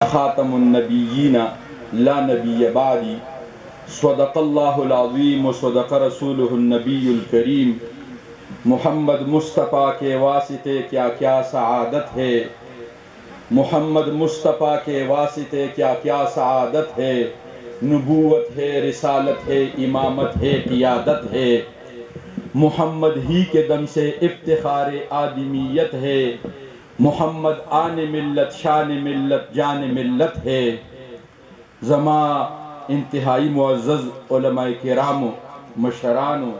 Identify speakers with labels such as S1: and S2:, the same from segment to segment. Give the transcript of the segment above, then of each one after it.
S1: خاتم النبیین لا نبی بعدی صدق اللہ العظیم و صدق رسولہ النبی الکریم محمد مصطفیٰ کے واسطے کیا کیا سعادت ہے محمد مصطفیٰ کے واسطے کیا کیا سعادت ہے نبوت ہے رسالت ہے امامت ہے قیادت ہے محمد ہی کے دم سے افتخار آدمیت ہے محمد آن ملت شان ملت جان ملت ہے زما انتہائی معزز علماء کرامو مشرانو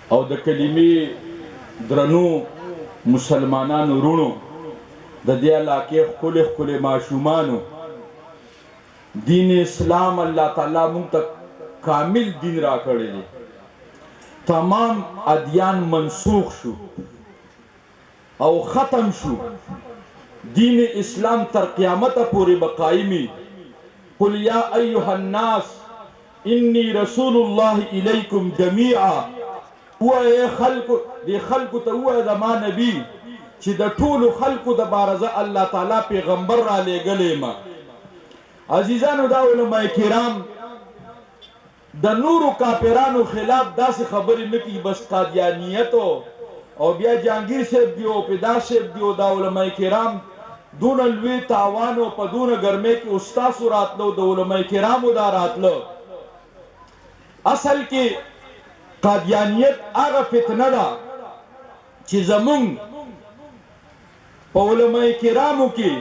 S1: او د کلمې درنو مسلمانانو رونو د دې علاقې ښکلې ښکلې ماشومانو دین اسلام الله تعالی موږ ته کامل دین را کړی دی تمام ادیان منسوخ شو او ختم شو دین اسلام تر قیامت پوری بقائمی قل یا ایها الناس انی رسول اللہ الیکم جمیعا وے خلق دی خلق تا وے دا ما نبی چی دا طول خلق دا بارزا اللہ تعالی پیغمبر را لے گلے ما عزیزانو دا علماء کرام دا نورو کافرانو خلاف دا سی خبری نکی بس قادیانیتو او بیا جہانگیر صاحب دیو پیدا صاحب دیو دا علماء کرام دون الوی تاوانو پا دون گرمے کی استاسو راتلو دا علماء کرامو دا راتلو اصل کی قادیانیت آغا فتنہ دا چی زمون پا علماء کرامو کی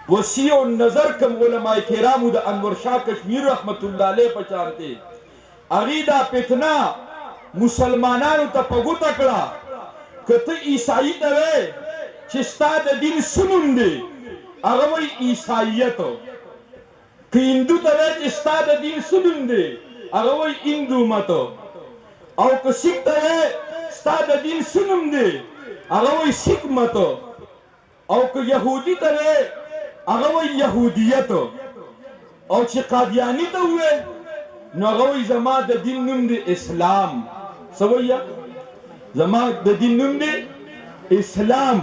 S1: وسیع نظر کم علماء کرامو دا انور شاہ کشمیر رحمت اللہ علیہ پچانتے اغیدہ فتنہ مسلمانانو تا پگو تکڑا کت عیسائی توے چستا دا دین سنن دے اغوی عیسائیتو کہ ہندو توے چستا دا دین سنن دے اغوی ہندو متو او کہ سکھ توے چستا دا دین سنن دے اغوی سکھ متو او کہ یہودی توے اغوی یہودیتو او چی قادیانی توے نو اغوی زما دا دین نم دے اسلام سویا زمان دا دین نم دے اسلام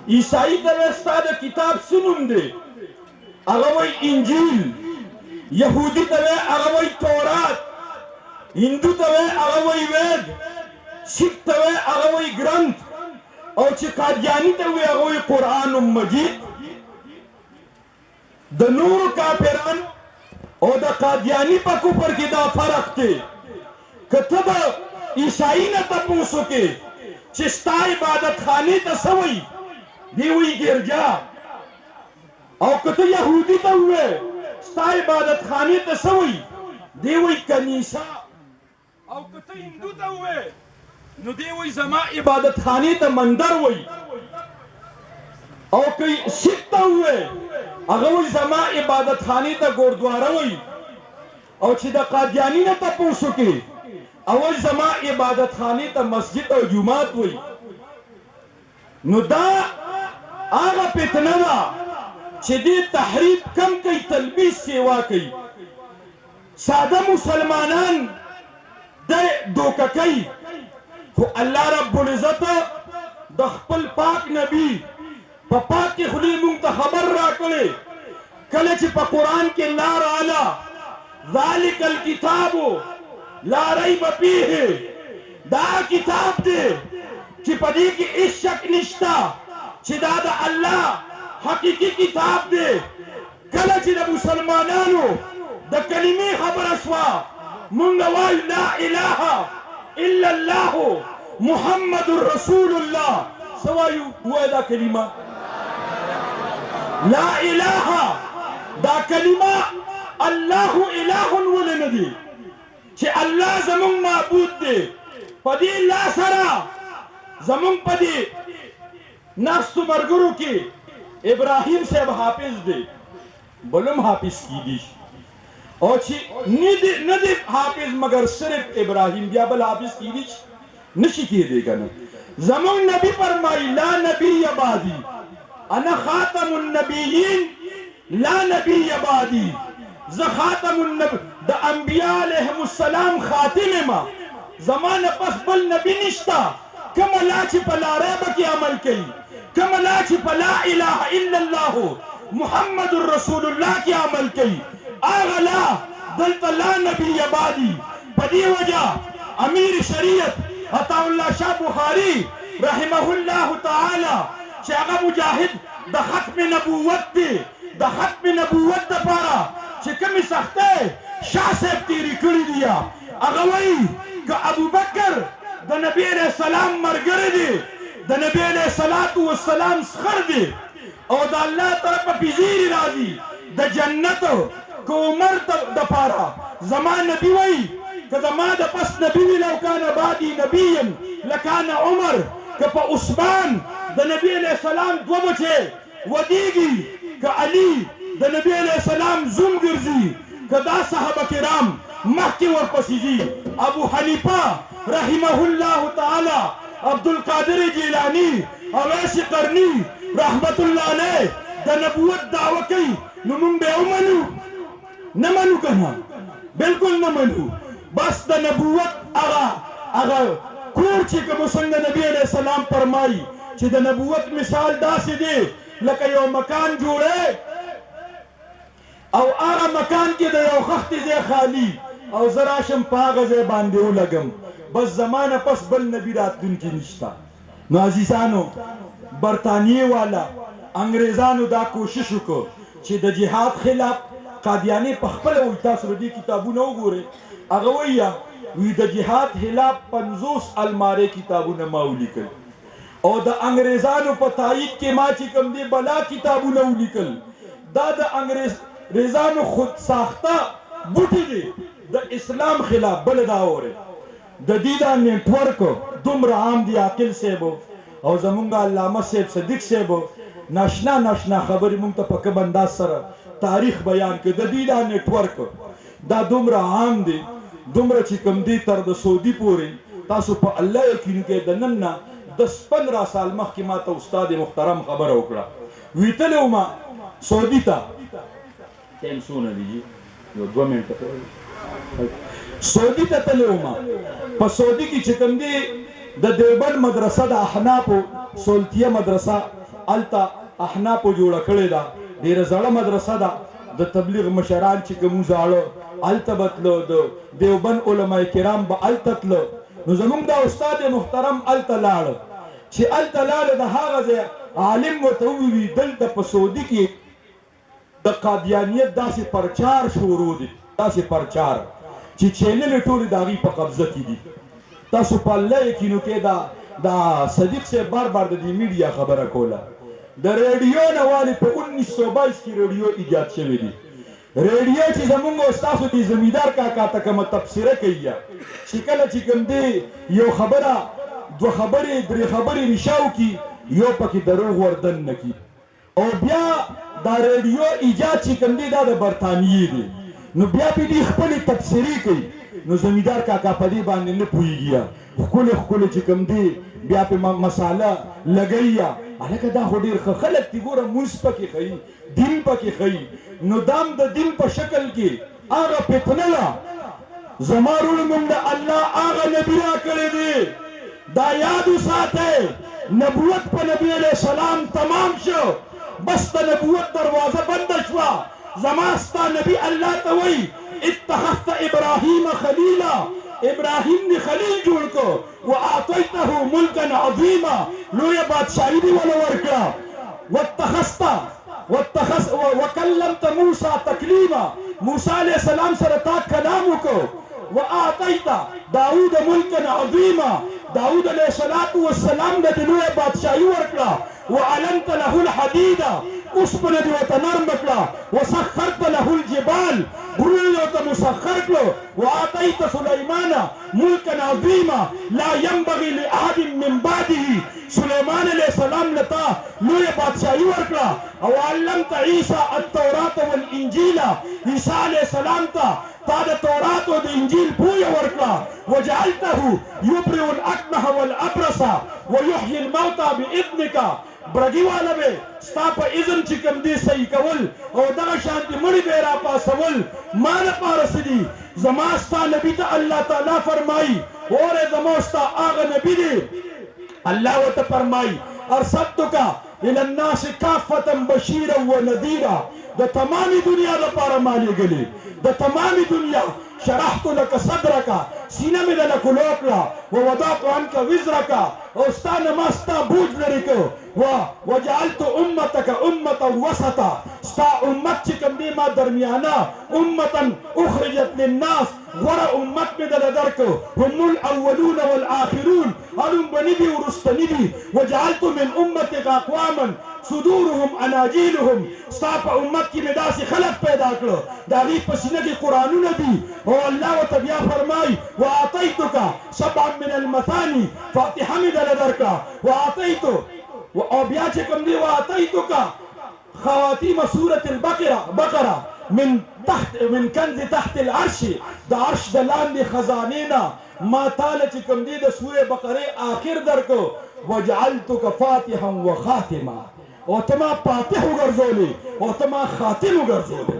S1: عیسائی توستا دا کتاب سنم دے اغوی انجیل یہودی توے اغوی تورات ہندو توے اغوی وید سکھ توے اغوی گرنتھ او چی قادیانی توے اغوی قرآن مجید دا نور کافران او دا قادیانی پا کپر کی دا فرق تے کتب عیسائی نہ تپوسو کے چستا عبادت خانے تا سوئی دیوئی گرجا او کتو یہودی تا ہوئے چستا عبادت خانے تا سوئی دیوئی کنیسا او کتو ہندو تا ہوئے نو دیوئی زما عبادت خانے تا مندر ہوئی او کئی سکھ تا ہوئے اگوئی زما عبادت خانے تا گوردوارا ہوئی او چی دا قادیانی نہ تپوسو کے اول زما عبادت خانے تا مسجد و جماعت ہوئی نو دا آغا پیتنا دا چھ دی تحریب کم کئی تلبیس سیوا کئی سادہ مسلمانان دے دوکا کئی خو اللہ رب العزت دخپل پاک نبی پا پاک کی خلی منتخبر را کرے کلے چھ پا قرآن کے لار آلا ذالک الکتابو لا ریب فیہ دا کتاب دے چی پدی کی اس شک نشتا چی دا اللہ حقیقی کتاب دے کلا چی دا مسلمانانو دا کلمی خبر اشوا منگوائی لا الہ الا اللہ محمد الرسول اللہ سوائیو ہوئے دا کلمہ لا الہ دا کلمہ اللہ الہ ولندی چھ اللہ زمان معبود دے پدی اللہ سرا زمان پدی نفس تو مرگرو کی ابراہیم سے اب حافظ دے بلم حافظ کی دیش اور چھ ندی حافظ مگر صرف ابراہیم دیا بل حافظ کی دیش نشی کی دے گا نا زمان نبی فرمائی لا نبی بعدی انا خاتم النبیین لا نبی بعدی خاتم النبی دا انبیاء علیہ السلام خاتم ما زمان پس بل نبی نشتا کم لا چی پلا ریب کی عمل کی کم لا چی پلا الہ الا اللہ محمد رسول الله کی عمل کی آغلا دلت لا نبی عبادی پدی وجہ امیر شریعت عطا اللہ شاہ بخاری رحمہ اللہ تعالی چاگا مجاہد دا ختم نبوت دی دا ختم نبوت دا پارا چکمی سختے شاہ صاحب تیری کری دیا اغوئی کہ ابو بکر دا نبی علیہ السلام مرگر دی دا نبی علیہ السلام سخر دی او دا اللہ طرف پیزیر راضی دا جنت کو عمر دا پارا زمان نبی وئی کہ زمان دا پس نبی وی لو کان بعدی نبیم لکان عمر کہ پا عثمان دا نبی علیہ السلام دو بچے ودیگی کہ علی دا نبی علیہ السلام زم گرزی کہ دا صحابہ کرام محکی ورپسیزی ابو حنیفہ رحمہ اللہ تعالی عبدالقادر جیلانی اویس قرنی رحمت اللہ علیہ دا نبوت دعوی کی نمون بے امنو نمنو کنا بالکل نمنو بس دا نبوت اغا کور چی که مسنگ نبی علیہ السلام فرمائی چی دا نبوت مثال دا سی دے لکه یو مکان جوڑے او آغا مکان کی دا یو خخت زی خالی او زراشم پاغ زی باندیو لگم بس زمان پس بل نبی رات دن کی نشتا نو عزیزانو برطانیه والا انگریزانو دا کوششو کو چی دا جہاد خلاف قادیانی پخپل ویتا سردی کتابو نو گورے اغویا وی دا جہاد خلاف 50 المارے کتابو نماو لکل او دا انگریزانو پا تائید کے ما چی کم دے بلا کتابو نو لکل دا انگریزانو خود ساختہ بوٹی دے دا اسلام خلاف بلدا ہو رہے دا دیدہ نیٹورک دمر عام دی عاقل سیبو او زمونگا علامہ سیب صدیق سیبو ناشنا خبری مونگتا پکب انداز سر تاریخ بیان کے دا دیدہ نیٹورک دا دمر عام دی دمر چکم دی تر دا سعودی پوری تاسو پا اللہ یقین کے دا نمنا 10-15 سال مخ کی ماتا استاد محترم خبر اکڑا ویتلے اوما سعودی تا ٹیم سونا دیجی 2 منٹ سعودی تا تلے اوما پا سعودی کی چکم دی دا دیوبند مدرسہ دا احناپو سولتیہ مدرسہ آلتا احناپو جوڑا کڑے دا دیر زڑا مدرسہ دا دا تبلیغ مشران چکمو زاڑو آلتا بتلو دا دیوبند علماء کرام با آلتا تلو نو زمون دا استاد محترم آلتا لار چی آلتا لار دا حاغز عالم و تووی دل دا پا سعودی کی دا قادیانیت دا سی پرچار شروع دی دا سی پرچار چی چینل ٹوری داغی پا قبضہ کی دی تاسو پا اللہ یقینو کے دا صدیق سے بار دی میڈیا خبر کولا دا ریڈیو نوالی پا 1922 کی ریڈیو ایجاد شوی دی ریڈیو چی زمونگو استاسو دی زمیدار کاکا تکم تبصیره کیا شکل چکم دی یو خبرہ 2 خبری 3 خبری رشاو کی یو پا کی دروغ وردن نکی او بیا دا ریڈیو ایجاد چکم دی دا برطانیه دی نو بیا پی دی خپلی تبصیری کئی نو زمیدار کاکا پدی باندې نه پوئی گیا خکل چکم دی بیا پی مسالہ لگیا الکه دا خو ډیر خلق تی ګوره مونږ پکې خی دین پکې خی نو دام د دین په شکل کې هغه فتنه زمارون مونږ د الله هغه نبی را کړی دی دا یاد وساته نبوت په نبی علیہ السلام تمام شو بس د نبوت دروازه بند شوا زماستا نبی اللہ توئی اتخذت ابراہیم خلیلا ابراہیم نے خلیل جوڑ کو وآتیتہو ملکن عظیما لویا بادشاہی دی والا ورکڑا وکلمت موسیٰ تکلیما موسیٰ علیہ السلام سرطا کلامو کو وآتیت داود ملکن عظیما داود علیہ السلام نے دلویا بادشاہی ورکڑا وعلمت له الحدید اس پر دیوتا نرم بکلا وسخرت له الجبال برون دیوتا مسخر کلو وآتیت سلیمان ملکا عظیما لا ينبغی لأحد من بعده سلیمان علیہ السلام لتا لوی بادشاہی ورکلا وعلمت عیسیٰ التورات والانجیل عیسیٰ علیہ السلام تا دا تورات و دا انجیل پویا ورکلا وجعلته یبرئ الاکمہ والابرس ویحیی الموتى باذنک برگی والا بے ستا پا اذن چکم دی صحیح کول او دغا شانتی مڑی بیرا پاسول مانا پارسی زماستا نبی تا اللہ تعالیٰ فرمائی اور زماستا آغا نبی دی اللہ و تا فرمائی ارسدتو کا
S2: الى الناس کافتا بشیرا و نذیرا د تمامی دنیا لپاره ما لېږلې د تمامی دنیا شرحت لك صدرك سینه مې دله کلو کړه ووضعت عنك وزرك او ستا نه ما ستا بوج لرې کړ وجعلت امتك امة وسطا ستا امت چې کوم دی ما درمیانه امة اخرجت للناس غوره امت مې دله درکړ هم الاولون والآخرون هلومبني دي وروستني دي وجعلت من امتك اقواما صدورهم اناجیلهم ستا په امت کې مې داسې خلک پیدا کړه د هغې په سینه کې قرآنونه دي او الله ورته بیا فرمایي واعطیتک سبعا من المثاني فاتحه مې دله درکړه واعطیتو او بیا چې کوم دی واعطیتک خواتیم سورة البقره من کنز تحت العرش د عرش د لاندې خزانې نه ما تاله چې کوم دی د سورې بقرې آخر درکو وجعلتک فاتحا و خاتما او ته ما فاتح وګرځولې او ته ما خاتم وګرځولې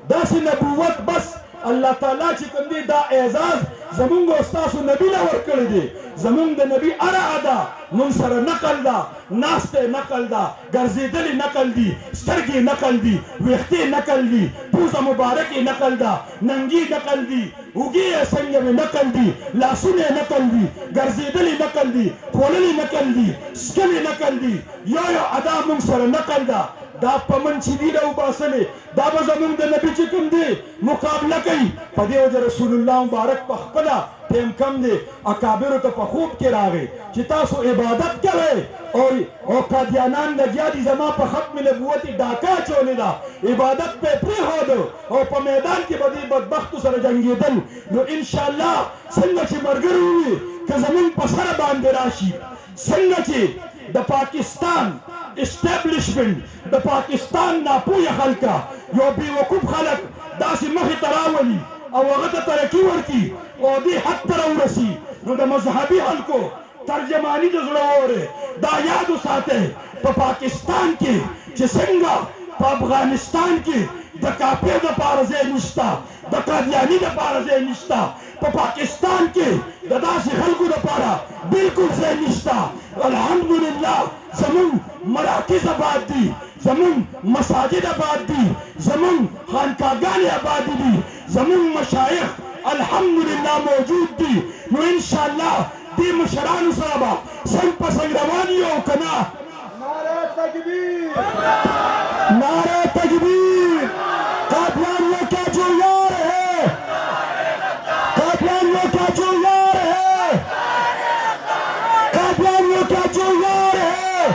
S2: داسې نبوت بس الله تعالی چې کوم دی دا اعزاز زمونږ او ستاسو نبي له ورکړی دی زمونږ د نبي هره ادا مونږ سره نقل ده ناسته نقل ده ګرځېدلې نقل دي سترګې نقل دي ویښتې نقل دي پوزه مبارکې نقل ده ننګي نقل دي اوږې یې څنګه مې نقل دي لاسونه یې نقل دي ګرځېدلې نقل دي خوړلې نقل دي څکلې نقل دي یو ادا مونږ سره نقل ده دا پمن چې دی راوباسلې دا به زمونږ د نبي چې کوم دی مقابله کوي په دې وجه رسول الله مبارک په خپله ټیم کم دی اکابرو ته په خوب کې راغی چې تاسو عبادت کوئ او قادیانان لګیا دي زما په ختم نبوت ډاکه اچولې ده عبادت پې پرېښودو او په میدان کې به دې بدبختو سره جنګېدل نو انشاءالله څنګه چې ملګري ووي که زمونږ په سره باندې راشي څنګه چې د پاکستان اسټابلیشمنټ د پاکستان ناپوهه خلکه یو بېوقوف خلک داسې مخې ته راولي او هغه ته ترقي ورکړي او دې حد ته راورسي نو د مذهبي خلکو ترجماني د زړه وره دا یاد وساتئ په پاکستان کې چې څنګه په افغانستان کې د کافر دپاره ځای نشته د قادیاني دپاره ځای نشته په پاکستان کې د داسې خلکو دپاره بلکل ځای نشته الحمدلله زمونږ مراکز آباد دي زمونږ مساجد آباد دي زمونږ خانقاهګانې آبادې دي زمونږ مشایخ الحمدلله موجود دي نو انشاءالله دې مشرانو سره به څنګ په څنګ روان یو او که نه نعره تکبیر نعره تکبیر قادیانیوں کا جو یار ہے قادیانیوں کا جو یار ہے قادیانیوں کا جو یار ہے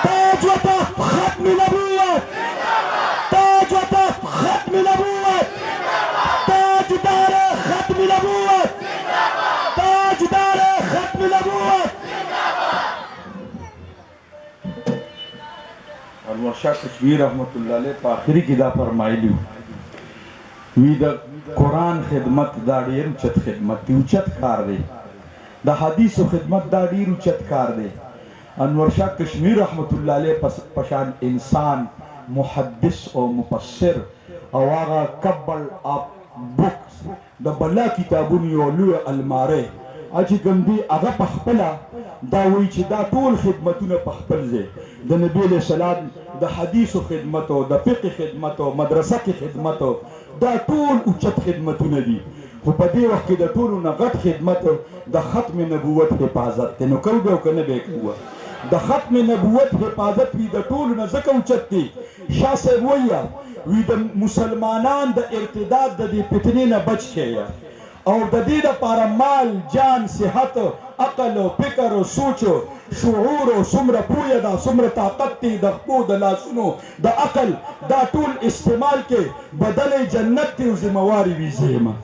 S2: تاج و تخت ختم نبوت تاج و تخت ختم نبوت تاجدار ختم نبوت تاجدار ختم نبوت انور شاه کشمیر رحمت الله علیه په آخري کې دا فرمایلی وی د قرآن خدمت دا ډېر اوچت خدمت دی اوچت کار دی د حدیثو خدمت دا ډېر اوچت کار دی انور شاه کشمیر رحمت الله علیه پشان انسان محدث او مفسر او هغه کبل اپ بوکس د بلا کتابونو یو لوی الماره اجي ګندي هغه په خپله دا وایي چې دا ټول خدمتونه په خپل ځای د نبي علیه السلام د حدیثو خدمت او د فقه خدمت او مدرسه کې خدمت دا ټول اوچت خدمتونه دي خو په دې وخت کې د ټولو نه غټ خدمت د ختم نبوت حفاظت دی نو کوو به او که نه به یې کوه د ختم نبوت حفاظت وي د ټولو نه ځکه اوچت دی شاه صاحب وایي د مسلمانان د ارتداد د دې فتنې نه بچ کړئ او د دې دپاره مال جان صحت عقل او فکر او سوچ شعور او څومره پویه ده څومره طاقت دی د خپو د لاسونو د عقل دا ټول استعمال کې بدل جنت دی او ذمواري وي زیمه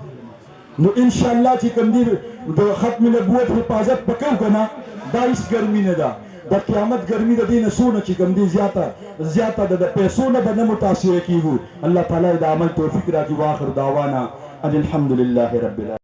S2: نو انشاءالله چې کوم دی د ختم نبوت حفاظت به کوو که نه دا هېڅ ګرمي نه ده د قیامت ګرمي د دې نه څونه چې کوم دی زیاته ده د پیسو نه به نه متاثره کېږو الله تعالی د عمل توفیق راکړي واخر دعوانا ان الحمد لله رب العالمين